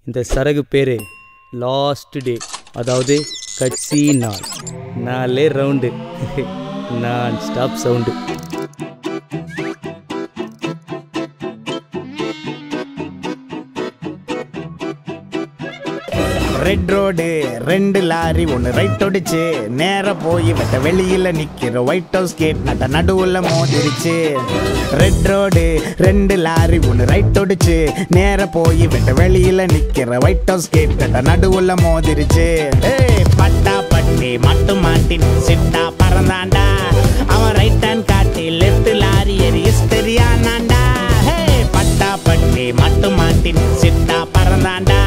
இந்த சரகு பேர் last day, அதாவது கட்சி நாள். நாலே ரவுண்டு, நான் stop sound. Red road 2 lorry ஒன்று ரைட் ஒடிச்சு நேர போய் வெட்ட வெளியில நிக்கிற ஒயிட் ஹவுஸ் கேட் நட்ட நடுவுல மோதிருச்சு. ரெட் ரோடு 2 லாரி ஒன்று ரைட் ஒடிச்சு நேர போய் வெட்ட வெளியில நிக்கிற ஒயிட் ஹவுஸ் கேட் நட்ட நடுவுல மோதிருச்சு. பட்டா பட்டி மட்டும் மாட்டின் சிட்டா பறந்தாண்டா, அவன் ரைட் ஹேண்ட் காட்டி லெஃப்ட் லாரி ஏறி ஹிஸ்டரியானாண்டா. பட்டா பட்டி மட்டும் மாட்டின் சிட்டா பறந்தாண்டா,